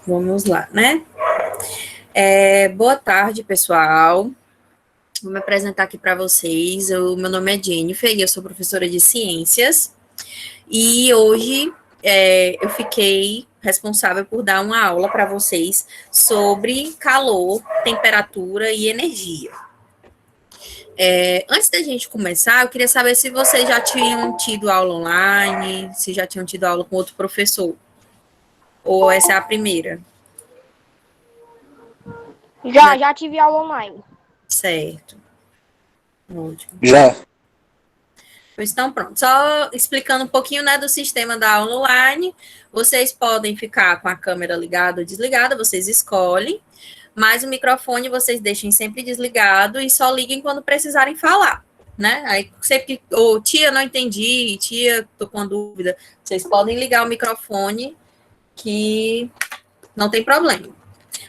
Vamos lá, né? Boa tarde, pessoal. Vou me apresentar aqui para vocês. Meu nome é Jennifer e eu sou professora de ciências. E hoje eu fiquei responsável por dar uma aula para vocês sobre calor, temperatura e energia. Antes da gente começar, eu queria saber se vocês já tinham tido aula online, se já tinham tido aula com outro professor, ou essa é a primeira? Já tive aula online. Certo. Ótimo. Já. Pois então, pronto. Só explicando um pouquinho, né, do sistema da aula online. Vocês podem ficar com a câmera ligada ou desligada, vocês escolhem. Mas o microfone vocês deixem sempre desligado e só liguem quando precisarem falar, né? Aí sempre, tia, não entendi, tia, tô com dúvida. Vocês podem ligar o microfone que não tem problema.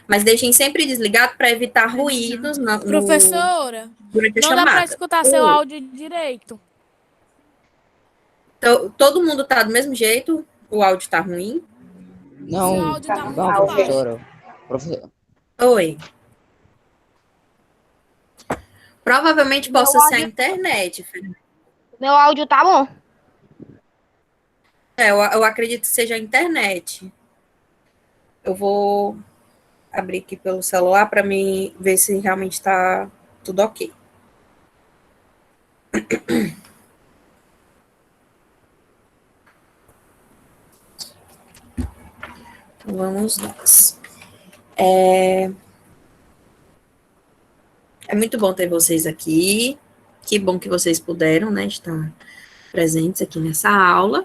Mas deixem sempre desligado para evitar ruídos Professora, durante a não chamada. dá para escutar seu áudio direito. Então, todo mundo tá do mesmo jeito? O áudio tá ruim? Seu áudio tá muito Não, professora. Oi. Provavelmente possa ser a internet, Fernanda. Meu áudio tá bom. Eu acredito que seja a internet. Eu vou abrir aqui pelo celular para me ver se realmente está tudo ok. Vamos nós. É muito bom ter vocês aqui. Que bom que vocês puderam, né, estar presentes aqui nessa aula.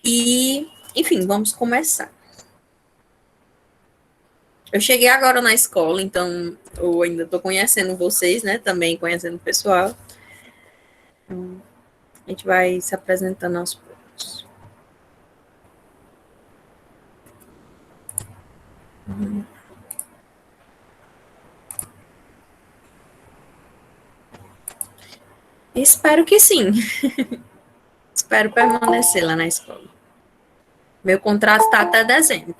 E, enfim, vamos começar. Eu cheguei agora na escola, então eu ainda estou conhecendo vocês, né, também conhecendo o pessoal. Então, a gente vai se apresentando aos poucos. Espero que sim. Espero permanecer lá na escola. Meu contrato está até dezembro.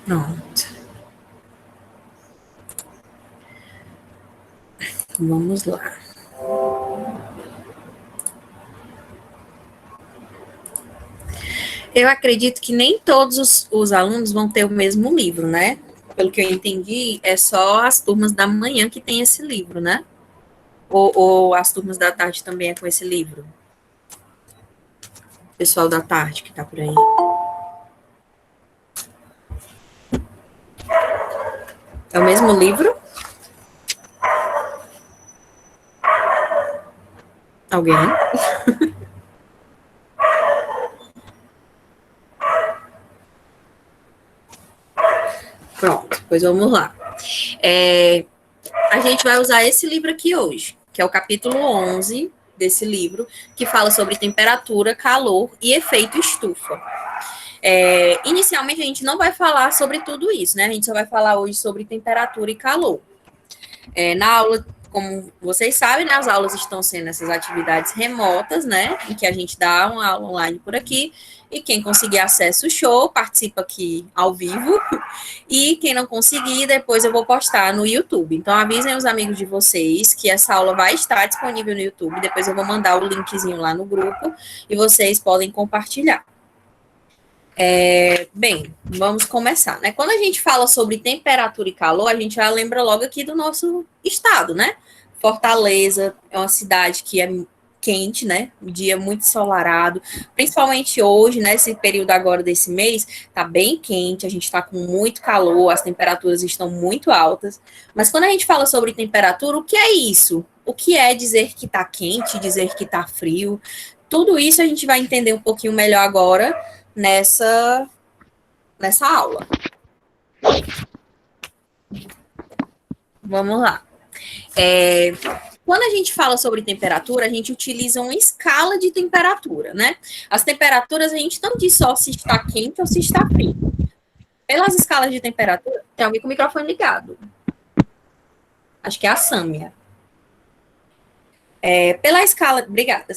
Pronto. Vamos lá. Eu acredito que nem todos os alunos vão ter o mesmo livro, né? Pelo que eu entendi, é só as turmas da manhã que tem esse livro, né? Ou as turmas da tarde também é com esse livro? O pessoal da tarde que tá por aí. É o mesmo livro? Alguém? Pronto, pois vamos lá. A gente vai usar esse livro aqui hoje, que é o capítulo 11 desse livro, que fala sobre temperatura, calor e efeito estufa. Inicialmente, a gente não vai falar sobre tudo isso, né? A gente só vai falar hoje sobre temperatura e calor. Na aula, como vocês sabem, né, as aulas estão sendo essas atividades remotas, né? Em que a gente dá uma aula online por aqui. E quem conseguir acesso, show, participa aqui ao vivo. E quem não conseguir, depois eu vou postar no YouTube. Então, avisem os amigos de vocês que essa aula vai estar disponível no YouTube. Depois eu vou mandar o linkzinho lá no grupo e vocês podem compartilhar. Bem, vamos começar, né? Quando a gente fala sobre temperatura e calor, a gente já lembra logo aqui do nosso estado, né? Fortaleza é uma cidade que é quente, né? Um dia muito ensolarado, principalmente hoje, né? Esse período agora desse mês, tá bem quente, a gente tá com muito calor, as temperaturas estão muito altas. Mas quando a gente fala sobre temperatura, o que é isso? O que é dizer que tá quente, dizer que tá frio? Tudo isso a gente vai entender um pouquinho melhor agora nessa aula. Vamos lá. Quando a gente fala sobre temperatura, a gente utiliza uma escala de temperatura, né? As temperaturas, a gente não diz só se está quente ou se está frio. Pelas escalas de temperatura, tem alguém com o microfone ligado. Acho que é a Sâmia. Pela escala, obrigada.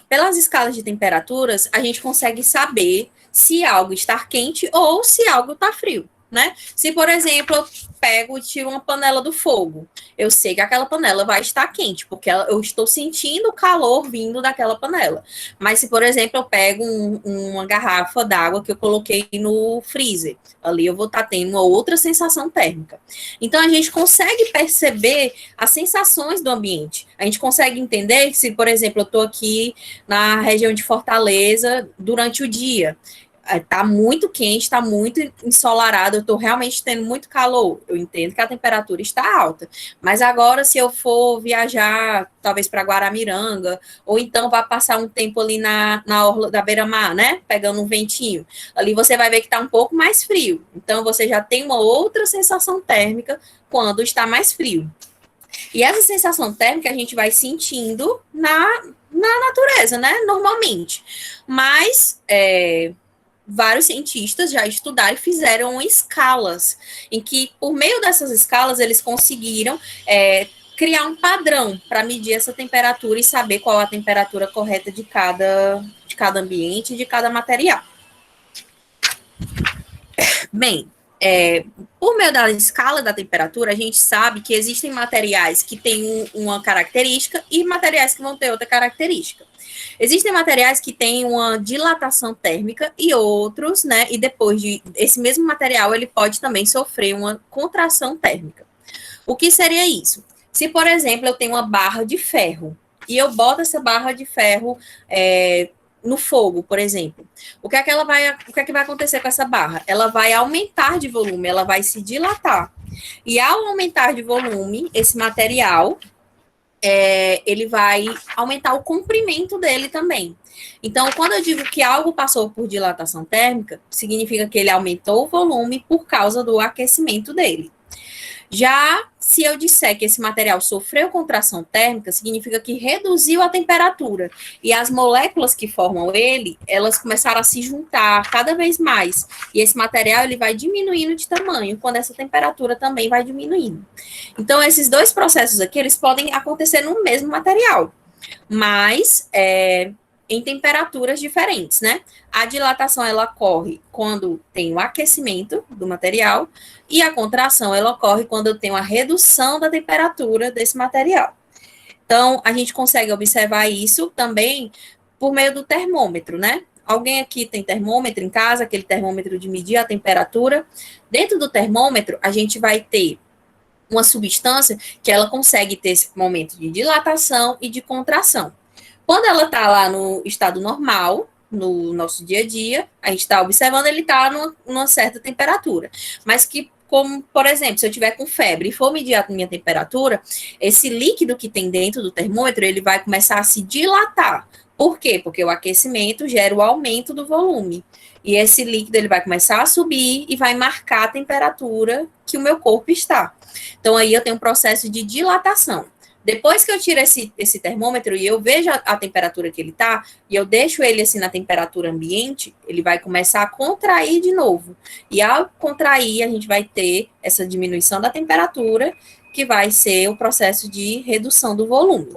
Pelas escalas de temperaturas, a gente consegue saber se algo está quente ou se algo está frio, né? Se, por exemplo, eu pego e tiro uma panela do fogo, eu sei que aquela panela vai estar quente, porque eu estou sentindo o calor vindo daquela panela. Mas se, por exemplo, eu pego uma garrafa d'água que eu coloquei no freezer, ali eu vou estar tendo uma outra sensação térmica. Então, a gente consegue perceber as sensações do ambiente. A gente consegue entender que se, por exemplo, eu estou aqui na região de Fortaleza durante o dia. Tá muito quente, está muito ensolarado, eu estou realmente tendo muito calor. Eu entendo que a temperatura está alta. Mas agora, se eu for viajar, talvez para Guaramiranga, ou então vá passar um tempo ali na orla da beira-mar, né? Pegando um ventinho. Ali você vai ver que está um pouco mais frio. Então, você já tem uma outra sensação térmica quando está mais frio. E essa sensação térmica a gente vai sentindo na natureza, né? Normalmente. Mas vários cientistas já estudaram e fizeram escalas, em que, por meio dessas escalas, eles conseguiram criar um padrão para medir essa temperatura e saber qual a temperatura correta de cada ambiente e de cada material. Bem, por meio da escala da temperatura, a gente sabe que existem materiais que têm uma característica e materiais que vão ter outra característica. Existem materiais que têm uma dilatação térmica e outros, né? E depois esse mesmo material, ele pode também sofrer uma contração térmica. O que seria isso? Se, por exemplo, eu tenho uma barra de ferro e eu boto essa barra de ferro no fogo, por exemplo, o que é que vai acontecer com essa barra? Ela vai aumentar de volume, ela vai se dilatar. E ao aumentar de volume, esse material, ele vai aumentar o comprimento dele também. Então, quando eu digo que algo passou por dilatação térmica, significa que ele aumentou o volume por causa do aquecimento dele. Já se eu disser que esse material sofreu contração térmica, significa que reduziu a temperatura. E as moléculas que formam ele, elas começaram a se juntar cada vez mais. E esse material, ele vai diminuindo de tamanho, quando essa temperatura também vai diminuindo. Então, esses dois processos aqui, eles podem acontecer no mesmo material, mas em temperaturas diferentes, né? A dilatação, ela ocorre quando tem o aquecimento do material e a contração, ela ocorre quando eu tenho a redução da temperatura desse material. Então, a gente consegue observar isso também por meio do termômetro, né? Alguém aqui tem termômetro em casa, aquele termômetro de medir a temperatura. Dentro do termômetro, a gente vai ter uma substância que ela consegue ter esse momento de dilatação e de contração. Quando ela está lá no estado normal, no nosso dia a dia, a gente está observando, ele está numa certa temperatura. Mas que, como, por exemplo, se eu tiver com febre e for medir a minha temperatura, esse líquido que tem dentro do termômetro, ele vai começar a se dilatar. Por quê? Porque o aquecimento gera o aumento do volume. E esse líquido, ele vai começar a subir e vai marcar a temperatura que o meu corpo está. Então, aí eu tenho um processo de dilatação. Depois que eu tiro esse termômetro e eu vejo a temperatura que ele está, e eu deixo ele assim na temperatura ambiente, ele vai começar a contrair de novo. E ao contrair, a gente vai ter essa diminuição da temperatura, que vai ser o processo de redução do volume.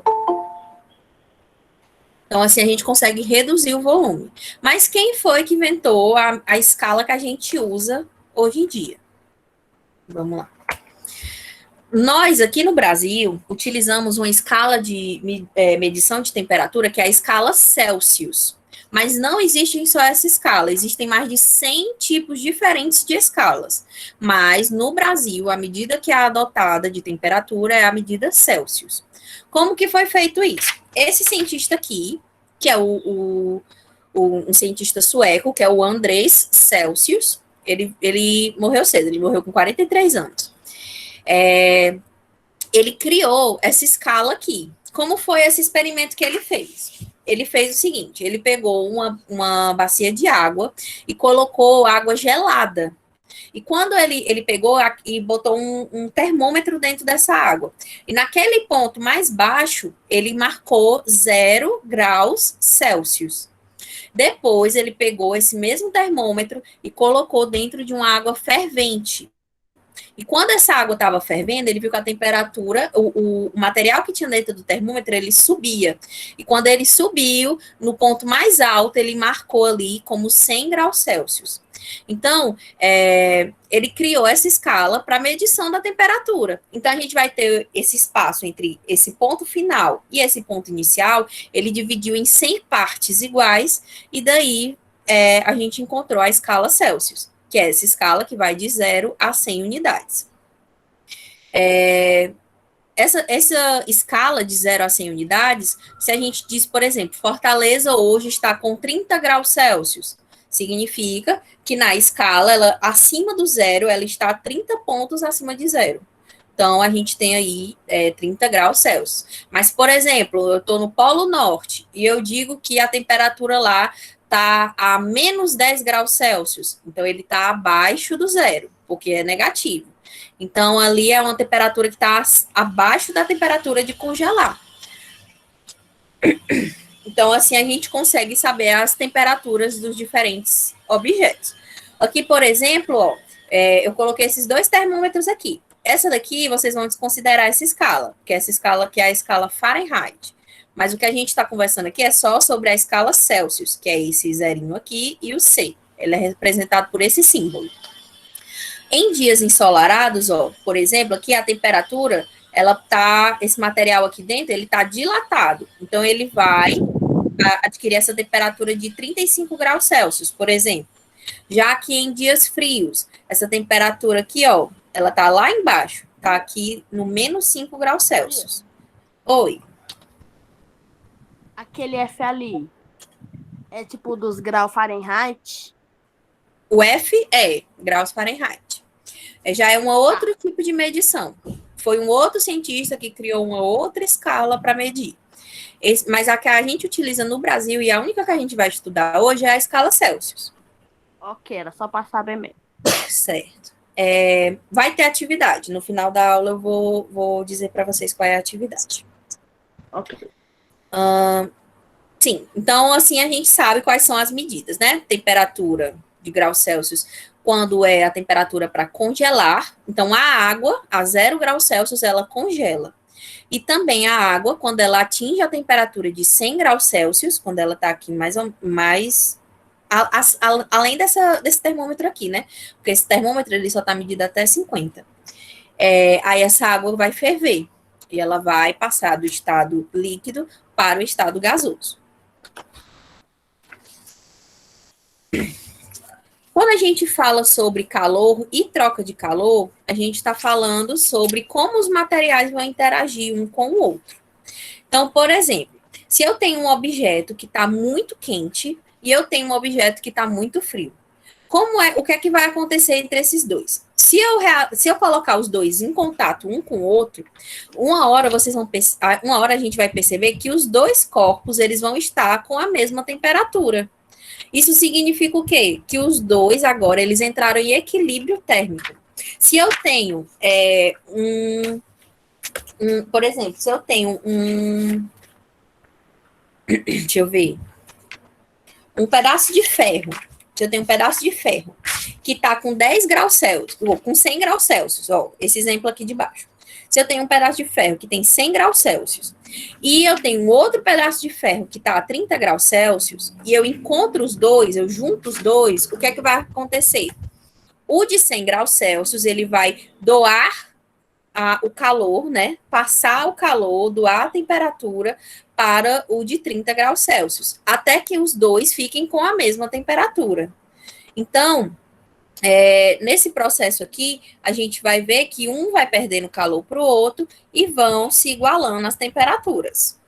Então, assim, a gente consegue reduzir o volume. Mas quem foi que inventou a escala que a gente usa hoje em dia? Vamos lá. Nós, aqui no Brasil, utilizamos uma escala de medição de temperatura, que é a escala Celsius. Mas não existe só essa escala, existem mais de 100 tipos diferentes de escalas. Mas, no Brasil, a medida que é adotada de temperatura é a medida Celsius. Como que foi feito isso? Esse cientista aqui, que é um cientista sueco, que é o Andrés Celsius, ele morreu cedo, ele morreu com 43 anos. Ele criou essa escala aqui. Como foi esse experimento que ele fez? Ele fez o seguinte, ele pegou uma bacia de água e colocou água gelada. E quando ele pegou e botou um termômetro dentro dessa água, e naquele ponto mais baixo, ele marcou 0 graus Celsius. Depois, ele pegou esse mesmo termômetro e colocou dentro de uma água fervente. E quando essa água estava fervendo, ele viu que a temperatura, o material que tinha dentro do termômetro, ele subia. E quando ele subiu, no ponto mais alto, ele marcou ali como 100 graus Celsius. Então, ele criou essa escala para medição da temperatura. Então, a gente vai ter esse espaço entre esse ponto final e esse ponto inicial, ele dividiu em 100 partes iguais, e daí a gente encontrou a escala Celsius, que é essa escala que vai de 0 a 100 unidades. Essa escala de 0 a 100 unidades, se a gente diz, por exemplo, Fortaleza hoje está com 30 graus Celsius, significa que na escala, ela acima do zero, ela está 30 pontos acima de zero. Então, a gente tem aí 30 graus Celsius. Mas, por exemplo, eu estou no Polo Norte e eu digo que a temperatura lá está a menos 10 graus Celsius. Então, ele está abaixo do zero, porque é negativo. Então, ali é uma temperatura que está abaixo da temperatura de congelar. Então, assim, a gente consegue saber as temperaturas dos diferentes objetos. Aqui, por exemplo, ó, eu coloquei esses 2 termômetros aqui. Essa daqui, vocês vão desconsiderar essa escala, que é essa escala que é a escala Fahrenheit. Mas o que a gente está conversando aqui é só sobre a escala Celsius, que é esse zerinho aqui e o C. Ele é representado por esse símbolo. Em dias ensolarados, ó, por exemplo, aqui a temperatura, esse material aqui dentro, ele tá dilatado. Então, ele vai adquirir essa temperatura de 35 graus Celsius, por exemplo. Já que em dias frios, essa temperatura aqui, ó, ela tá lá embaixo, tá aqui no menos 5 graus Celsius. Oi. Aquele F ali é tipo dos graus Fahrenheit? O F é graus Fahrenheit. Já é um outro tipo de medição. Foi um outro cientista que criou uma outra escala para medir. Mas a que a gente utiliza no Brasil e a única que a gente vai estudar hoje é a escala Celsius. Ok, era só para saber mesmo. Certo. Vai ter atividade. No final da aula eu vou dizer para vocês qual é a atividade. Ok. Sim, então assim a gente sabe quais são as medidas, né? Temperatura de graus Celsius quando é a temperatura para congelar. Então, a água, a 0 graus Celsius, ela congela. E também a água, quando ela atinge a temperatura de 100 graus Celsius, quando ela está aqui além desse termômetro aqui, né? Porque esse termômetro, ele só está medido até 50. Aí essa água vai ferver. E ela vai passar do estado líquido para o estado gasoso. Quando a gente fala sobre calor e troca de calor, a gente está falando sobre como os materiais vão interagir um com o outro. Então, por exemplo, se eu tenho um objeto que está muito quente e eu tenho um objeto que está muito frio, o que é que vai acontecer entre esses dois? Se eu colocar os dois em contato um com o outro, uma hora a gente vai perceber que os dois corpos eles vão estar com a mesma temperatura. Isso significa o quê? Que os dois agora, eles entraram em equilíbrio térmico. Se eu tenho por exemplo, se eu tenho deixa eu ver, um pedaço de ferro, se eu tenho um pedaço de ferro que está com 10 graus Celsius, ou com 100 graus Celsius, ó, esse exemplo aqui de baixo. Se eu tenho um pedaço de ferro que tem 100 graus Celsius e eu tenho outro pedaço de ferro que está a 30 graus Celsius e eu encontro os dois, eu junto os dois, o que é que vai acontecer? O de 100 graus Celsius, ele vai doar o calor, né? Passar o calor, doar a temperatura para o de 30 graus Celsius, até que os dois fiquem com a mesma temperatura. Então, nesse processo aqui, a gente vai ver que um vai perdendo calor para o outro e vão se igualando as temperaturas.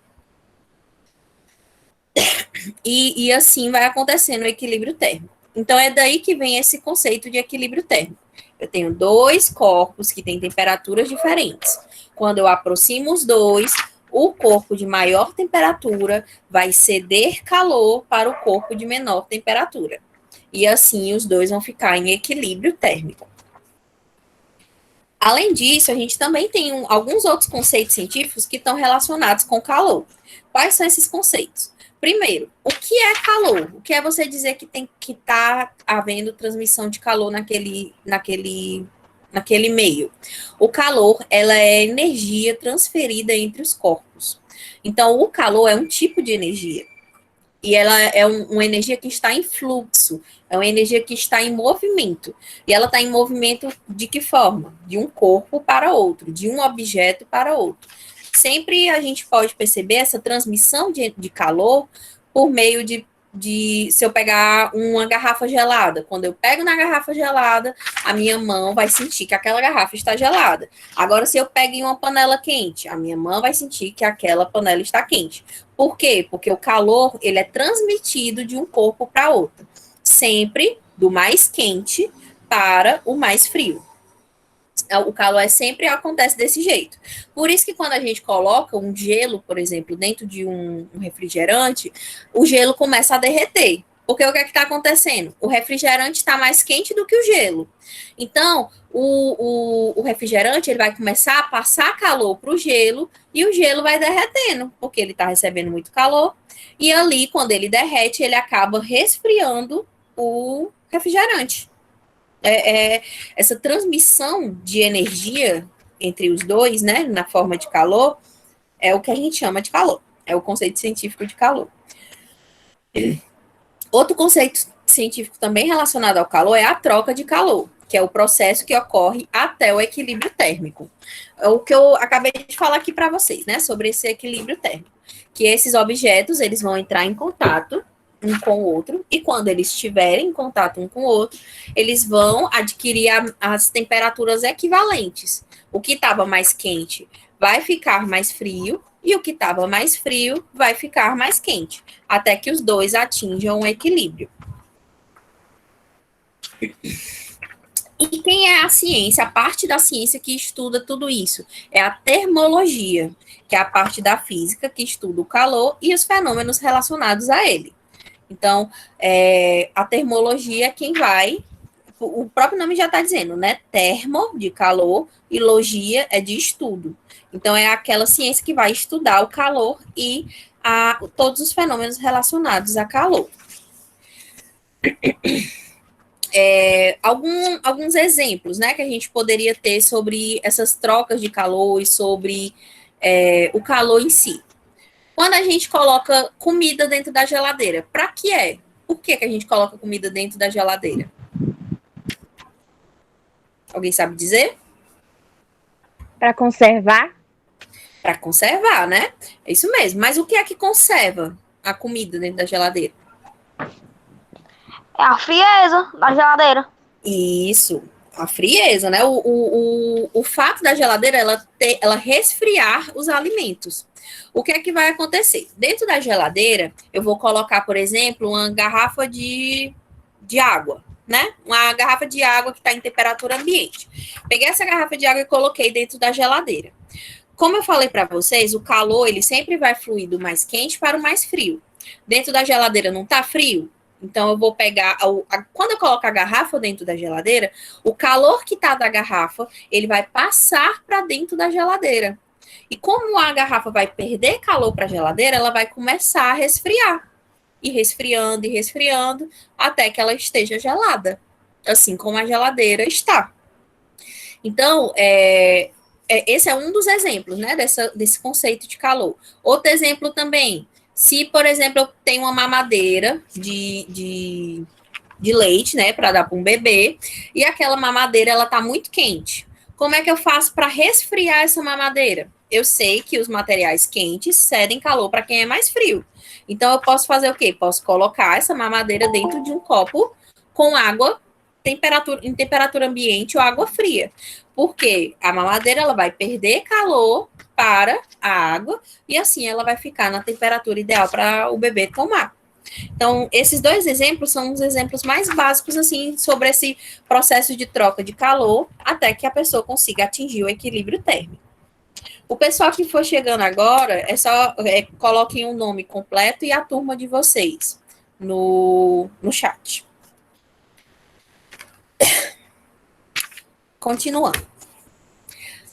E assim vai acontecendo o equilíbrio térmico. Então, é daí que vem esse conceito de equilíbrio térmico. Eu tenho dois corpos que têm temperaturas diferentes. Quando eu aproximo os dois, o corpo de maior temperatura vai ceder calor para o corpo de menor temperatura. E assim os dois vão ficar em equilíbrio térmico. Além disso, a gente também tem alguns outros conceitos científicos que estão relacionados com calor. Quais são esses conceitos? Primeiro, o que é calor? O que é você dizer que tem que estar havendo transmissão de calor naquele naquele meio. O calor, ela é energia transferida entre os corpos. Então, o calor é um tipo de energia. E ela é uma energia que está em fluxo, é uma energia que está em movimento. E ela está em movimento de que forma? De um corpo para outro, de um objeto para outro. Sempre a gente pode perceber essa transmissão de calor por meio se eu pegar uma garrafa gelada. Quando eu pego na garrafa gelada, a minha mão vai sentir que aquela garrafa está gelada. Agora, se eu pego em uma panela quente, a minha mão vai sentir que aquela panela está quente. Por quê? Porque o calor, ele é transmitido de um corpo para outro. Sempre do mais quente para o mais frio. O calor sempre acontece desse jeito. Por isso que quando a gente coloca um gelo, por exemplo, dentro de um refrigerante, o gelo começa a derreter. Porque o que é que está acontecendo? O refrigerante está mais quente do que o gelo. Então, o refrigerante ele vai começar a passar calor para o gelo e o gelo vai derretendo, porque ele está recebendo muito calor. E ali, quando ele derrete, ele acaba resfriando o refrigerante. Essa transmissão de energia entre os dois, né, na forma de calor, é o que a gente chama de calor. É o conceito científico de calor. Outro conceito científico também relacionado ao calor é a troca de calor, que é o processo que ocorre até o equilíbrio térmico. É o que eu acabei de falar aqui para vocês, né, sobre esse equilíbrio térmico. Que esses objetos, eles vão entrar em contato um com o outro, e quando eles estiverem em contato um com o outro, eles vão adquirir as temperaturas equivalentes. O que estava mais quente vai ficar mais frio, e o que estava mais frio vai ficar mais quente, até que os dois atinjam um equilíbrio. E quem é a ciência? A parte da ciência que estuda tudo isso é a termologia, que é a parte da física que estuda o calor e os fenômenos relacionados a ele. Então, a termologia é quem vai, o próprio nome já está dizendo, né? Termo, de calor, e logia é de estudo. Então, é aquela ciência que vai estudar o calor e todos os fenômenos relacionados a calor. Alguns exemplos, né, que a gente poderia ter sobre essas trocas de calor e sobre o calor em si. Quando a gente coloca comida dentro da geladeira, para que é? Por que a gente coloca comida dentro da geladeira? Alguém sabe dizer? Para conservar? Para conservar, né? É isso mesmo. Mas o que é que conserva a comida dentro da geladeira? É a frieza da geladeira. Isso, a frieza, né? O fato da geladeira ela resfriar os alimentos. O que é que vai acontecer? Dentro da geladeira, eu vou colocar, por exemplo, uma garrafa de água, né? Uma garrafa de água que está em temperatura ambiente. Peguei essa garrafa de água e coloquei dentro da geladeira. Como eu falei para vocês, o calor ele sempre vai fluir do mais quente para o mais frio. Dentro da geladeira não está frio? Então, eu vou pegar, quando eu coloco a garrafa dentro da geladeira, o calor que está da garrafa, ele vai passar para dentro da geladeira. E como a garrafa vai perder calor para a geladeira, ela vai começar a resfriar. E resfriando, até que ela esteja gelada. Assim como a geladeira está. Então, esse é um dos exemplos, né, desse conceito de calor. Outro exemplo também, se, por exemplo, eu tenho uma mamadeira de leite, né, para dar para um bebê, e aquela mamadeira, ela tá muito quente. Como é que eu faço para resfriar essa mamadeira? Eu sei que os materiais quentes cedem calor para quem é mais frio. Então, eu posso fazer o quê? Posso colocar essa mamadeira dentro de um copo com água em temperatura ambiente ou água fria. Porque a mamadeira ela vai perder calor para a água e assim ela vai ficar na temperatura ideal para o bebê tomar. Então, esses dois exemplos são os exemplos mais básicos assim sobre esse processo de troca de calor até que a pessoa consiga atingir o equilíbrio térmico. O pessoal que for chegando agora, coloquem o nome completo e a turma de vocês no chat. Continuando.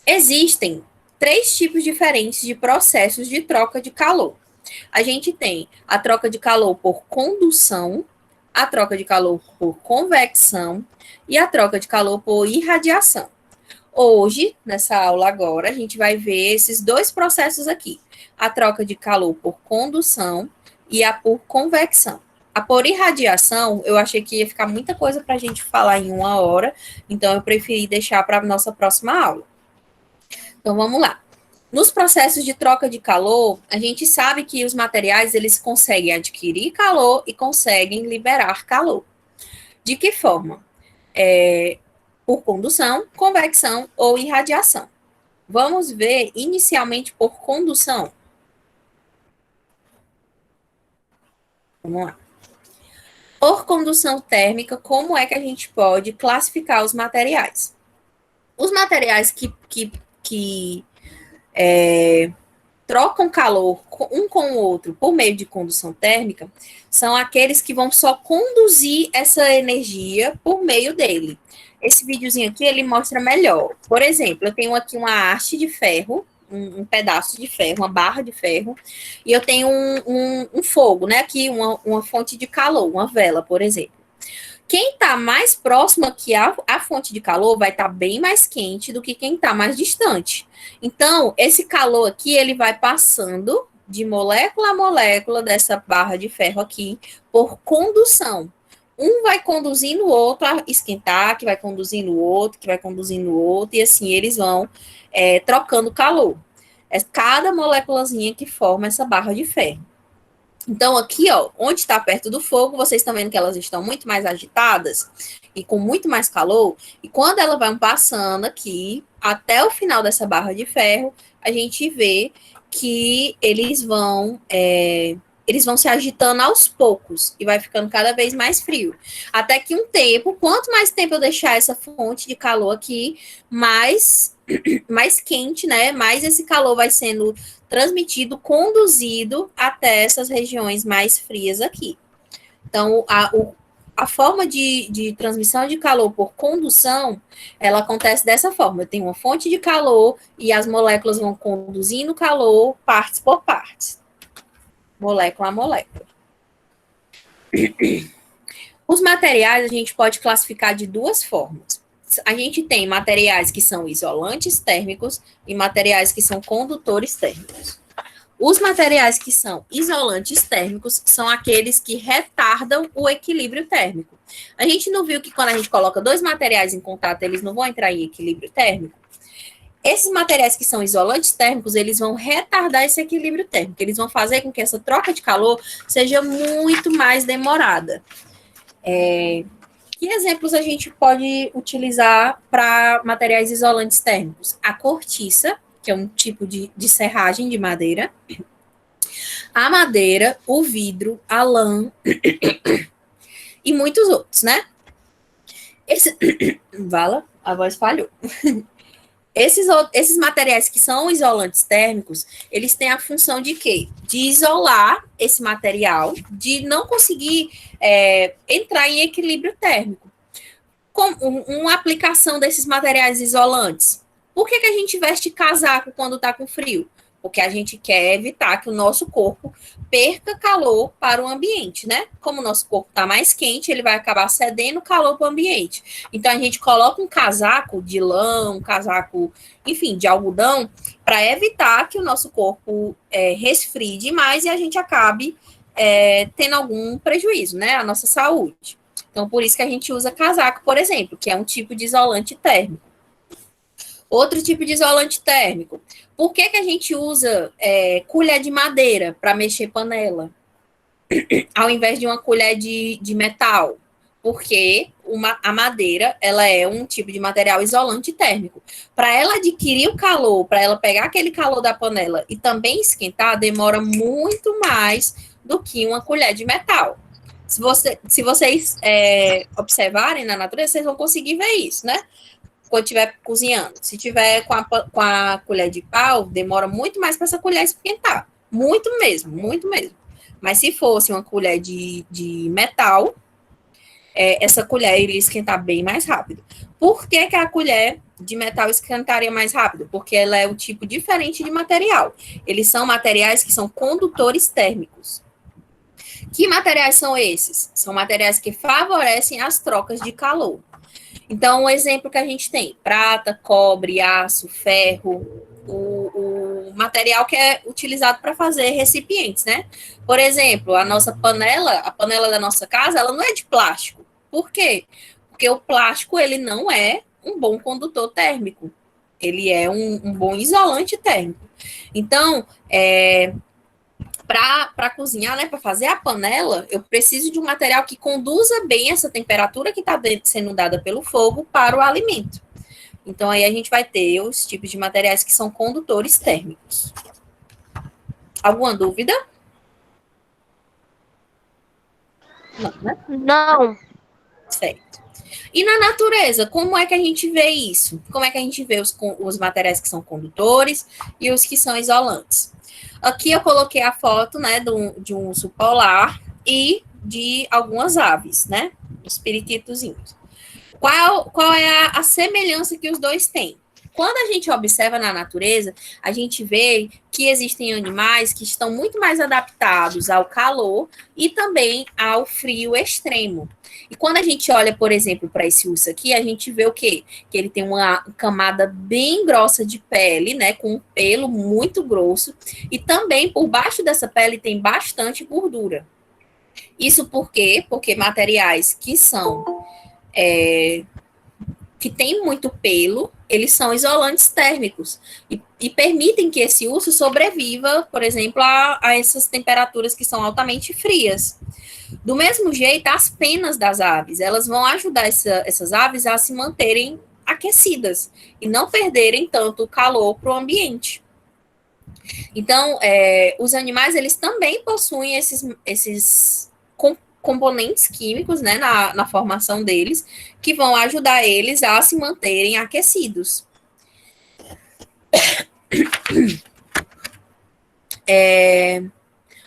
Existem 3 tipos diferentes de processos de troca de calor. A gente tem a troca de calor por condução, a troca de calor por convecção e a troca de calor por irradiação. Hoje, nessa aula agora, a gente vai ver esses dois processos aqui. A troca de calor por condução e a por convecção. A por irradiação, eu achei que ia ficar muita coisa para a gente falar em 1 hora, então eu preferi deixar para a nossa próxima aula. Então, vamos lá. Nos processos de troca de calor, a gente sabe que os materiais, eles conseguem adquirir calor e conseguem liberar calor. De que forma? Por condução, convecção ou irradiação. Vamos ver inicialmente por condução. Vamos lá. Por condução térmica, como é que a gente pode classificar os materiais? Os materiais que trocam calor um com o outro por meio de condução térmica são aqueles que vão só conduzir essa energia por meio dele. Esse videozinho aqui, ele mostra melhor. Por exemplo, eu tenho aqui uma haste de ferro, um pedaço de ferro, uma barra de ferro, e eu tenho um fogo, né? Aqui, uma fonte de calor, uma vela, por exemplo. Quem está mais próximo aqui à fonte de calor vai estar bem mais quente do que quem está mais distante. Então, esse calor aqui, ele vai passando de molécula a molécula dessa barra de ferro aqui por condução. Um vai conduzindo o outro a esquentar, que vai conduzindo o outro, que vai conduzindo o outro, e assim eles vão trocando calor. É cada moléculazinha que forma essa barra de ferro. Então, aqui, ó, onde está perto do fogo, vocês estão vendo que elas estão muito mais agitadas e com muito mais calor. E quando elas vão passando aqui, até o final dessa barra de ferro, a gente vê que eles vão se agitando aos poucos e vai ficando cada vez mais frio. Até que quanto mais tempo eu deixar essa fonte de calor aqui, mais quente, né? Mais esse calor vai sendo transmitido, conduzido até essas regiões mais frias aqui. Então, a forma de transmissão de calor por condução, ela acontece dessa forma. Eu tenho uma fonte de calor e as moléculas vão conduzindo calor partes por partes. Molécula a molécula. Os materiais a gente pode classificar de duas formas. A gente tem materiais que são isolantes térmicos e materiais que são condutores térmicos. Os materiais que são isolantes térmicos são aqueles que retardam o equilíbrio térmico. A gente não viu que quando a gente coloca dois materiais em contato, eles não vão entrar em equilíbrio térmico? Esses materiais que são isolantes térmicos, eles vão retardar esse equilíbrio térmico. Eles vão fazer com que essa troca de calor seja muito mais demorada. Que exemplos a gente pode utilizar para materiais isolantes térmicos? A cortiça, que é um tipo de serragem de madeira. A madeira, o vidro, a lã e muitos outros, né? A voz falhou. Esses materiais que são isolantes térmicos, eles têm a função de quê? De isolar esse material, de não conseguir entrar em equilíbrio térmico. Com uma aplicação desses materiais isolantes. Por que a gente veste casaco quando está com frio? Porque a gente quer evitar que o nosso corpo perca calor para o ambiente, né? Como o nosso corpo está mais quente, ele vai acabar cedendo calor para o ambiente. Então, a gente coloca um casaco de lã, um casaco, enfim, de algodão, para evitar que o nosso corpo resfrie demais e a gente acabe tendo algum prejuízo, né? A nossa saúde. Então, por isso que a gente usa casaco, por exemplo, que é um tipo de isolante térmico. Outro tipo de isolante térmico. Por que a gente usa colher de madeira para mexer panela, ao invés de uma colher de metal? Porque a madeira, ela é um tipo de material isolante térmico. Para ela adquirir o calor, para ela pegar aquele calor da panela e também esquentar, demora muito mais do que uma colher de metal. Se vocês observarem na natureza, vocês vão conseguir ver isso, né? Quando estiver cozinhando. Se tiver com a colher de pau, demora muito mais para essa colher esquentar. Muito mesmo, muito mesmo. Mas se fosse uma colher de metal, essa colher iria esquentar bem mais rápido. Por que a colher de metal esquentaria mais rápido? Porque ela é um tipo diferente de material. Eles são materiais que são condutores térmicos. Que materiais são esses? São materiais que favorecem as trocas de calor. Então, um exemplo que a gente tem: prata, cobre, aço, ferro, o material que é utilizado para fazer recipientes, né? Por exemplo, a nossa panela, a panela da nossa casa, ela não é de plástico. Por quê? Porque o plástico, ele não é um bom condutor térmico. Ele é um bom isolante térmico. Então, para cozinhar, né, para fazer a panela, eu preciso de um material que conduza bem essa temperatura que está sendo dada pelo fogo para o alimento. Então, aí a gente vai ter os tipos de materiais que são condutores térmicos. Alguma dúvida? Não, né? Não. Certo. E na natureza, como é que a gente vê isso? Como é que a gente vê os materiais que são condutores e os que são isolantes? Aqui eu coloquei a foto, né, de um urso polar e de algumas aves, né? Os periquitozinhos. Qual é a semelhança que os dois têm? Quando a gente observa na natureza, a gente vê que existem animais que estão muito mais adaptados ao calor e também ao frio extremo. E quando a gente olha, por exemplo, para esse urso aqui, a gente vê o quê? Que ele tem uma camada bem grossa de pele, né, com um pelo muito grosso, e também por baixo dessa pele tem bastante gordura. Isso por quê? Porque materiais que são que tem muito pelo, eles são isolantes térmicos e permitem que esse urso sobreviva, por exemplo, a essas temperaturas que são altamente frias. Do mesmo jeito, as penas das aves, elas vão ajudar essas aves a se manterem aquecidas e não perderem tanto calor para o ambiente. Então, os animais, eles também possuem esses componentes químicos, né, na formação deles, que vão ajudar eles a se manterem aquecidos.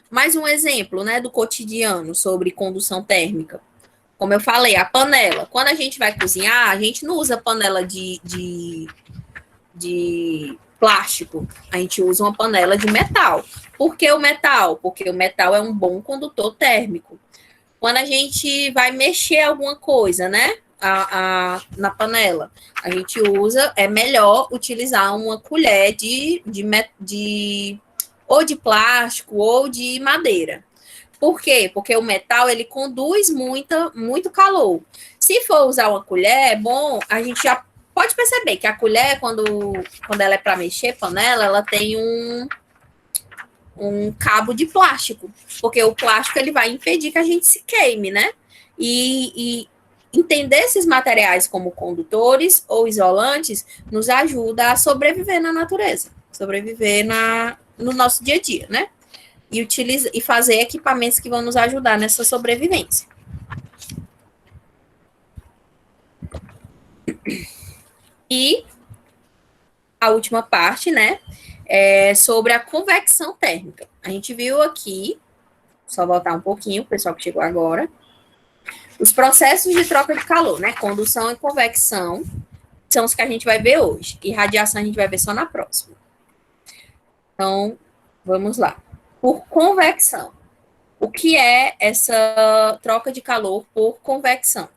Mais um exemplo, né, do cotidiano sobre condução térmica. Como eu falei, a panela. Quando a gente vai cozinhar, a gente não usa panela de plástico, a gente usa uma panela de metal. Por que o metal? Porque o metal é um bom condutor térmico. Quando a gente vai mexer alguma coisa, né, na panela, a gente é melhor utilizar uma colher ou de plástico ou de madeira. Por quê? Porque o metal, ele conduz muito calor. Se for usar uma colher, é bom, a gente já pode perceber que a colher, quando ela é para mexer panela, ela tem um cabo de plástico, porque o plástico ele vai impedir que a gente se queime, né? E entender esses materiais como condutores ou isolantes nos ajuda a sobreviver na natureza, sobreviver no nosso dia a dia, né? E fazer equipamentos que vão nos ajudar nessa sobrevivência. E a última parte, né, é sobre a convecção térmica. A gente viu aqui, só voltar um pouquinho, o pessoal que chegou agora, os processos de troca de calor, né, condução e convecção, são os que a gente vai ver hoje, e radiação a gente vai ver só na próxima. Então, vamos lá. Por convecção. O que é essa troca de calor por convecção?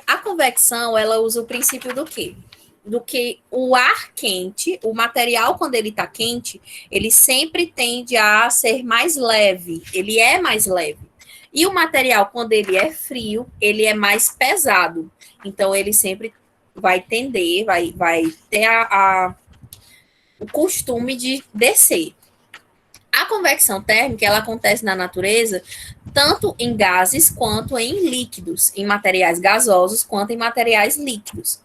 A convecção, ela usa o princípio do quê? Do que o ar quente, o material, quando ele está quente, ele sempre tende a ser mais leve, ele é mais leve. E o material, quando ele é frio, ele é mais pesado. Então, ele sempre vai tender, vai ter o costume de descer. A convecção térmica, ela acontece na natureza tanto em gases quanto em líquidos, em materiais gasosos quanto em materiais líquidos.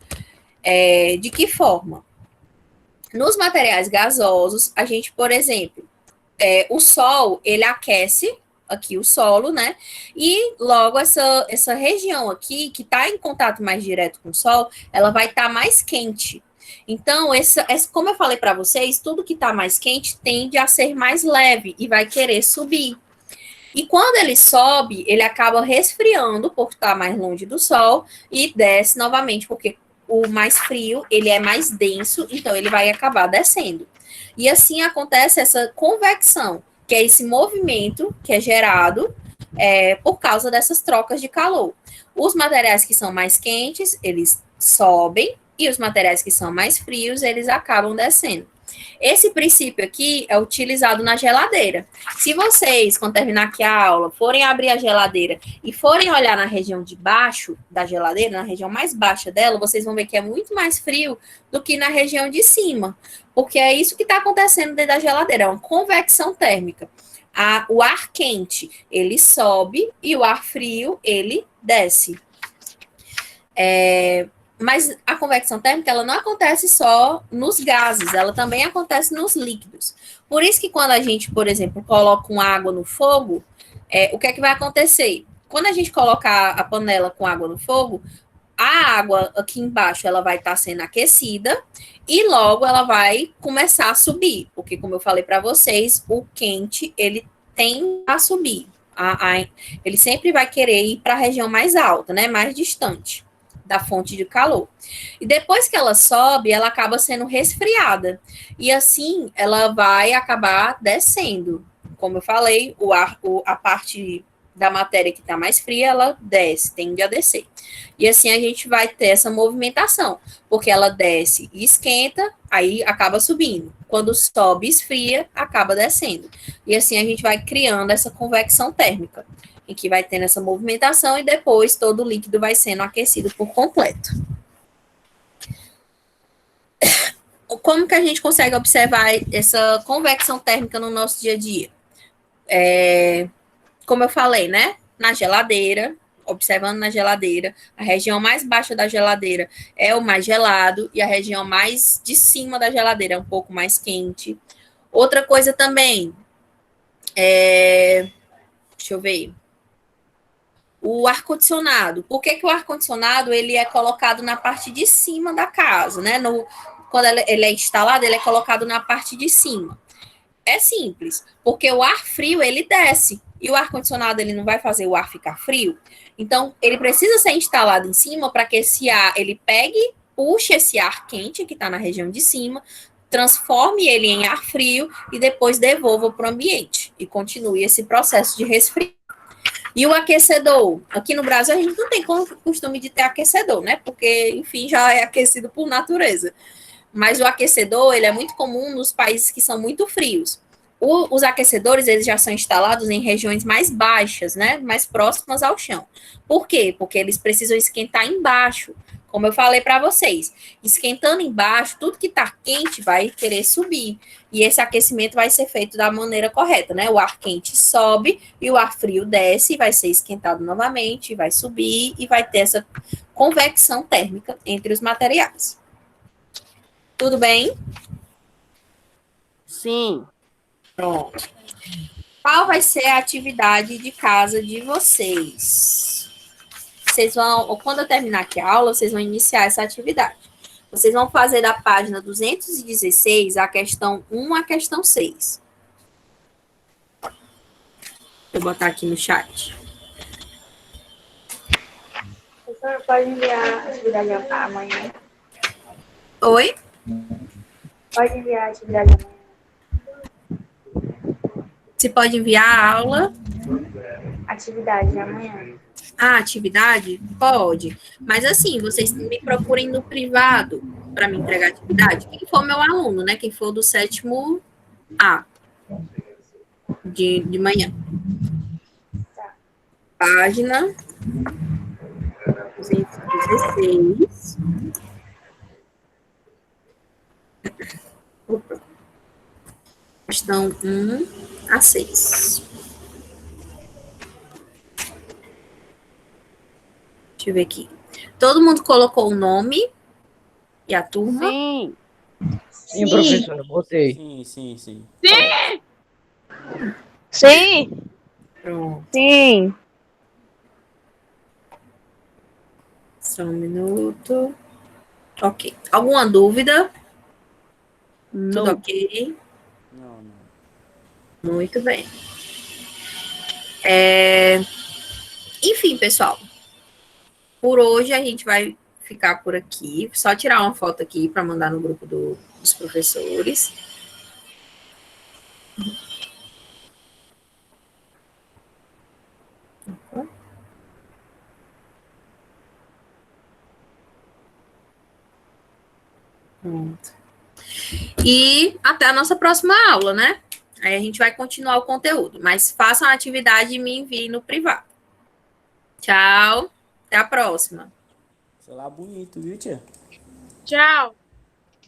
De que forma? Nos materiais gasosos, a gente, por exemplo, o sol, ele aquece aqui o solo, né? E logo essa região aqui, que está em contato mais direto com o sol, ela vai estar mais quente. Então, como eu falei para vocês, tudo que está mais quente tende a ser mais leve e vai querer subir. E quando ele sobe, ele acaba resfriando por estar mais longe do sol e desce novamente, porque o mais frio, ele é mais denso, então ele vai acabar descendo. E assim acontece essa convecção, que é esse movimento que é gerado por causa dessas trocas de calor. Os materiais que são mais quentes, eles sobem, e os materiais que são mais frios, eles acabam descendo. Esse princípio aqui é utilizado na geladeira. Se vocês, quando terminar aqui a aula, forem abrir a geladeira e forem olhar na região de baixo da geladeira, na região mais baixa dela, vocês vão ver que é muito mais frio do que na região de cima. Porque é isso que está acontecendo dentro da geladeira, é uma convecção térmica. O ar quente, ele sobe e o ar frio, ele desce. Mas a convecção térmica, ela não acontece só nos gases, ela também acontece nos líquidos. Por isso que quando a gente, por exemplo, coloca uma água no fogo, o que é que vai acontecer? Quando a gente colocar a panela com água no fogo, a água aqui embaixo, ela vai estar sendo aquecida e logo ela vai começar a subir, porque como eu falei para vocês, o quente, ele tem a subir. Ele sempre vai querer ir para a região mais alta, né, mais distante da fonte de calor. E depois que ela sobe, ela acaba sendo resfriada. E assim, ela vai acabar descendo. Como eu falei, a parte da matéria que está mais fria, ela desce, tende a descer. E assim a gente vai ter essa movimentação, porque ela desce e esquenta, aí acaba subindo. Quando sobe e esfria, acaba descendo. E assim a gente vai criando essa convecção térmica, em que vai tendo essa movimentação e depois todo o líquido vai sendo aquecido por completo. Como que a gente consegue observar essa convecção térmica no nosso dia a dia? Como eu falei, né? Na geladeira, observando na geladeira, a região mais baixa da geladeira é o mais gelado e a região mais de cima da geladeira é um pouco mais quente. Outra coisa também, deixa eu ver, o ar-condicionado. Por que o ar-condicionado ele é colocado na parte de cima da casa, né? Quando ele é instalado, ele é colocado na parte de cima. É simples, porque o ar frio, ele desce, e o ar-condicionado, ele não vai fazer o ar ficar frio. Então, ele precisa ser instalado em cima para que esse ar, ele pegue, puxe esse ar quente que está na região de cima, transforme ele em ar frio e depois devolva para o ambiente e continue esse processo de resfriamento. E o aquecedor? Aqui no Brasil, a gente não tem costume de ter aquecedor, né? Porque, enfim, já é aquecido por natureza. Mas o aquecedor, ele é muito comum nos países que são muito frios. Os aquecedores, eles já são instalados em regiões mais baixas, né? Mais próximas ao chão. Por quê? Porque eles precisam esquentar embaixo. Como eu falei para vocês, esquentando embaixo, tudo que está quente vai querer subir. E esse aquecimento vai ser feito da maneira correta, né? O ar quente sobe e o ar frio desce, vai ser esquentado novamente, vai subir e vai ter essa convecção térmica entre os materiais. Tudo bem? Sim. Pronto. Qual vai ser a atividade de casa de vocês? Vocês vão, ou quando eu terminar aqui a aula, vocês vão iniciar essa atividade. Vocês vão fazer da página 216 a questão 1 à questão 6. Vou botar aqui no chat. Professor, pode enviar a atividade amanhã? Oi? Pode enviar a atividade amanhã. Você pode enviar a aula? Atividade amanhã. A atividade? Pode. Mas assim, vocês me procurem no privado para me entregar a atividade. Quem for meu aluno, né? Quem for do 7º A de manhã. Página 216. Opa. Questão 1 a 6. Deixa eu ver aqui. Todo mundo colocou o nome e a turma? Sim. Sim, professora, botei. Sim. Sim. Pronto. Sim. Só um minuto. Ok. Alguma dúvida? Tudo Não. ok? Não. Muito bem. Enfim, pessoal. Por hoje a gente vai ficar por aqui. Só tirar uma foto aqui para mandar no grupo dos professores. Pronto. E até a nossa próxima aula, né? Aí a gente vai continuar o conteúdo. Mas façam a atividade e me enviem no privado. Tchau. Até a próxima. Sei lá, bonito, viu, tia? Tchau.